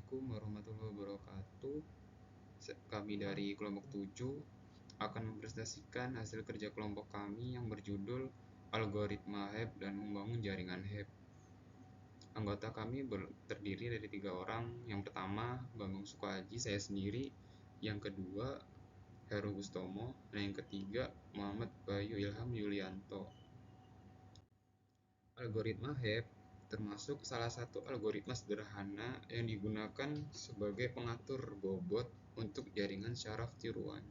Assalamualaikum warahmatullahi wabarakatuh. Kami dari kelompok 7 akan mempresentasikan hasil kerja kelompok kami yang berjudul Algoritma HEP dan Membangun Jaringan HEP. Anggota kami terdiri dari 3 orang. Yang pertama, Bambang Sukahaji, saya sendiri. Yang kedua, Heru Gustomo. Dan yang ketiga, Muhammad Bayu Ilham Yulianto. Algoritma HEP termasuk salah satu algoritma sederhana yang digunakan sebagai pengatur bobot untuk jaringan syaraf tiruan.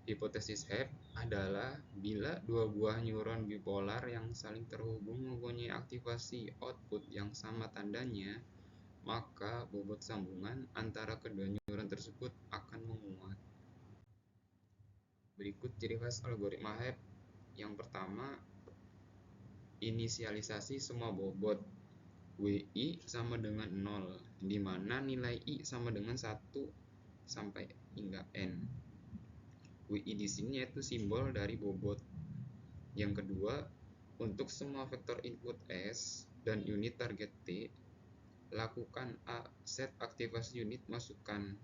Hipotesis HEP adalah bila dua buah neuron bipolar yang saling terhubung mempunyai aktivasi output yang sama tandanya, maka bobot sambungan antara kedua neuron tersebut akan menguat. Berikut ciri khas algoritma HEP. Yang pertama, inisialisasi semua bobot. WI sama dengan 0, di mana nilai I sama dengan 1 sampai hingga N. WI di sini yaitu simbol dari bobot. Yang kedua, untuk semua vektor input S dan unit target T, lakukan A set aktivasi unit masukan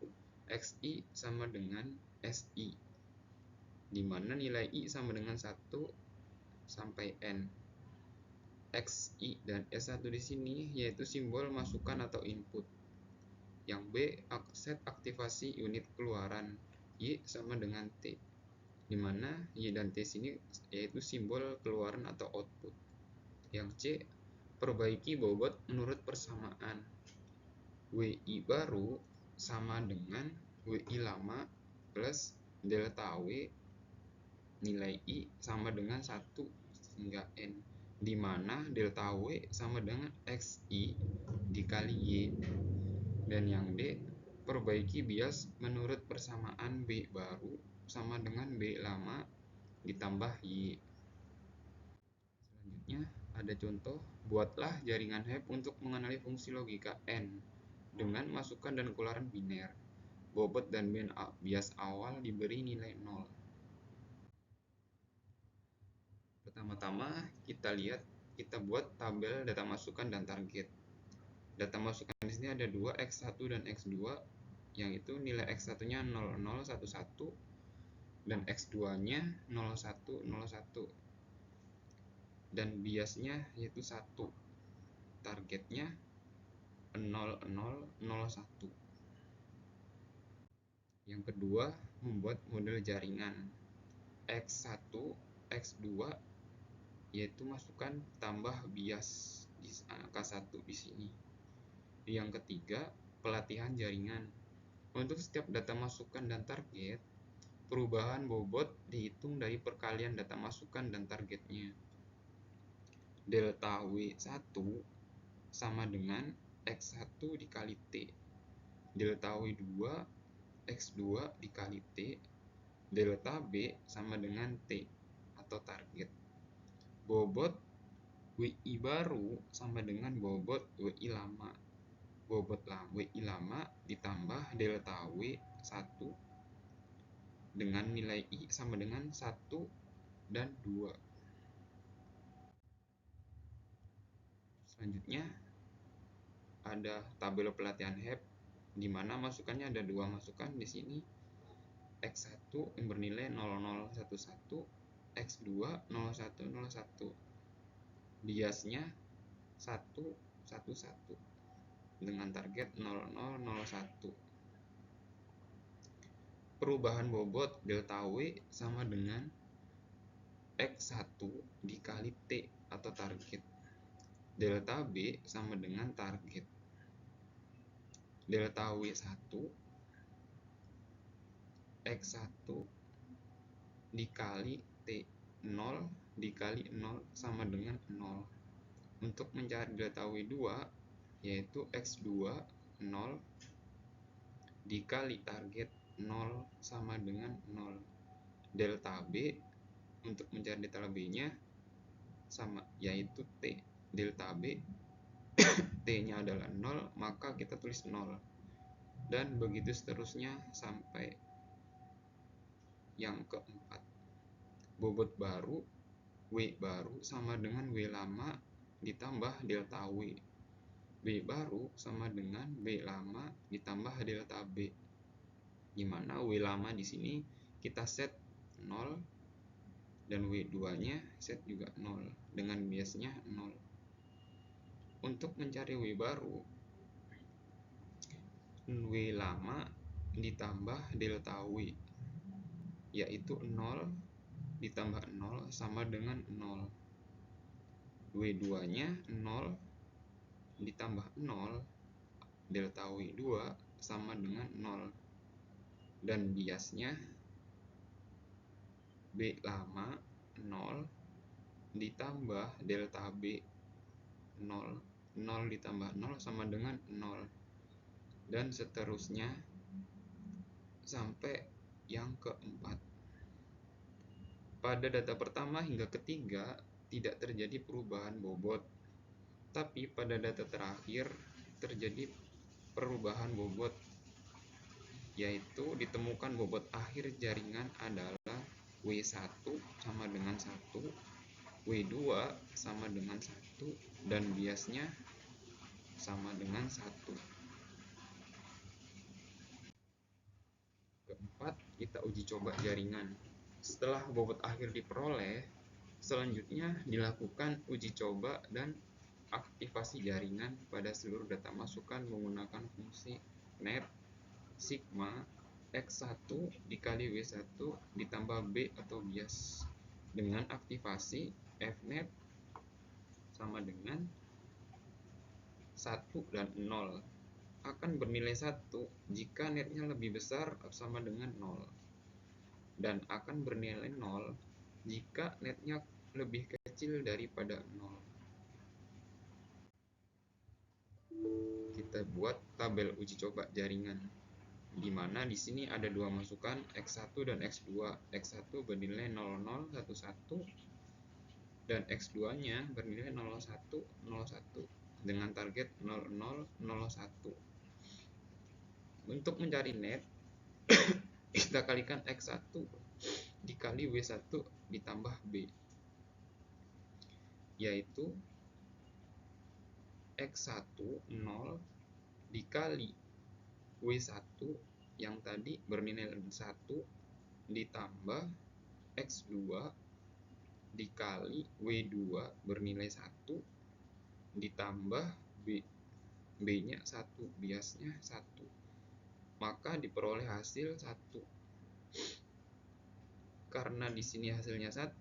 XI sama dengan SI, di mana nilai I sama dengan 1 sampai N. XI dan S1 di sini yaitu simbol masukan atau input. Yang B, set aktivasi unit keluaran Y sama dengan T, di mana Y dan T sini yaitu simbol keluaran atau output. Yang C, perbaiki bobot menurut persamaan. WI baru sama dengan WI lama plus delta W nilai I sama dengan 1 hingga N, di mana delta W sama dengan XI dikali Y. Dan yang D, perbaiki bias menurut persamaan B baru sama dengan B lama ditambah Y. Selanjutnya ada contoh, buatlah jaringan HEP untuk mengenali fungsi logika N dengan masukan dan keluaran biner. Bobot dan bias awal diberi nilai 0. Pertama-tama kita buat tabel data masukan dan target. Data masukan di sini ada 2, X1 dan X2, yang itu nilai X1-nya 0011 dan X2-nya 0101. Dan biasnya yaitu 1. Targetnya 0001. Yang kedua, membuat model jaringan X1, X2 yaitu masukan tambah bias di angka 1 di sini. Yang ketiga, pelatihan jaringan. Untuk setiap data masukan dan target, perubahan bobot dihitung dari perkalian data masukan dan targetnya. Delta W1 sama dengan X1 dikali T. Delta W2 X2 dikali T. Delta B sama dengan T atau target. Bobot WI baru sama dengan bobot WI lama. Bobot WI lama ditambah delta W1 dengan nilai I sama dengan 1 dan 2. Selanjutnya ada tabel pelatihan HEP, di mana masukannya ada 2 masukan di sini. X1 yang bernilai 0011, X2 0101. Biasnya 111 dengan target 0001. Perubahan bobot delta W sama dengan X1 dikali T atau target. Delta B sama dengan target. Delta W1 X1 dikali T, 0 dikali 0 sama dengan 0. Untuk mencari delta W2 yaitu X2 0 dikali target 0 sama dengan 0. Delta B, untuk mencari delta B-nya sama yaitu T. Delta B T-nya adalah 0, maka kita tulis 0. Dan begitu seterusnya sampai yang keempat. Bobot baru W baru sama dengan W lama ditambah delta W. B baru sama dengan B lama ditambah delta B, dimana W lama di sini kita set 0 dan W2-nya set juga 0 dengan biasnya 0. Untuk mencari W baru, W lama ditambah delta W, yaitu 0 ditambah 0 sama dengan 0. W2-nya 0 ditambah 0 delta W2 sama dengan 0. Dan biasnya B lama 0 ditambah delta B 0. 0 ditambah 0 sama dengan 0. Dan seterusnya sampai yang keempat. Pada data pertama hingga ketiga tidak terjadi perubahan bobot, tapi pada data terakhir terjadi perubahan bobot, yaitu ditemukan bobot akhir jaringan adalah W1 sama dengan 1, W2 sama dengan 1, dan biasnya sama dengan 1. Keempat, kita uji coba jaringan. Setelah bobot akhir diperoleh, selanjutnya dilakukan uji coba dan aktivasi jaringan pada seluruh data masukan menggunakan fungsi net sigma X1 dikali W1 ditambah B atau bias dengan aktivasi Fnet sama dengan 1 dan 0 akan bernilai 1 jika netnya lebih besar atau sama dengan 0, dan akan bernilai 0 jika netnya lebih kecil daripada 0. Kita buat tabel uji coba jaringan, di mana di sini ada dua masukan X1 dan X2. X1 bernilai 0011 dan X2-nya bernilai 0101 dengan target 0001. Untuk mencari net, kita kalikan X1 dikali W1 ditambah B, yaitu X1 0 dikali W1 yang tadi bernilai 1 ditambah X2 dikali W2 bernilai 1 ditambah B-nya 1, biasnya 1. Maka diperoleh hasil 1. Karena di sini hasilnya 1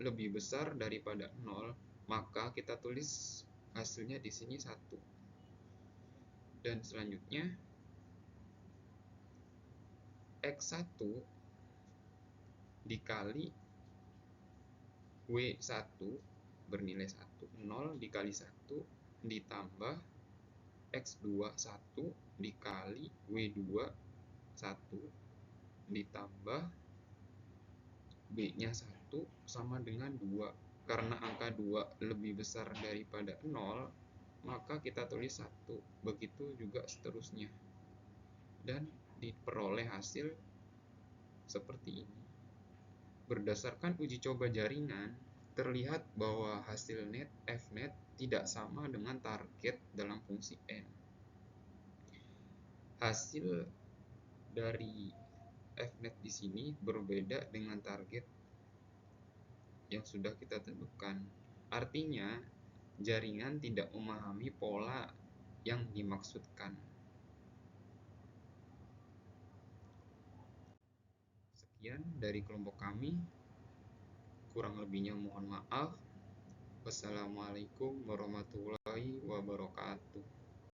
lebih besar daripada 0, maka kita tulis hasilnya di sini 1. Dan selanjutnya X1 dikali W1 bernilai 1, 0 dikali 1 ditambah X2 1 dikali W2 1 ditambah B-nya 1 sama dengan 2. Karena angka 2 lebih besar daripada 0, maka kita tulis 1. Begitu juga seterusnya. Dan diperoleh hasil seperti ini. Berdasarkan uji coba jaringan, terlihat bahwa hasil net Fnet tidak sama dengan target dalam fungsi N. Hasil dari Fnet di sini berbeda dengan target yang sudah kita tentukan. Artinya, jaringan tidak memahami pola yang dimaksudkan. Sekian dari kelompok kami. Kurang lebihnya mohon maaf. Wassalamualaikum warahmatullahi wabarakatuh.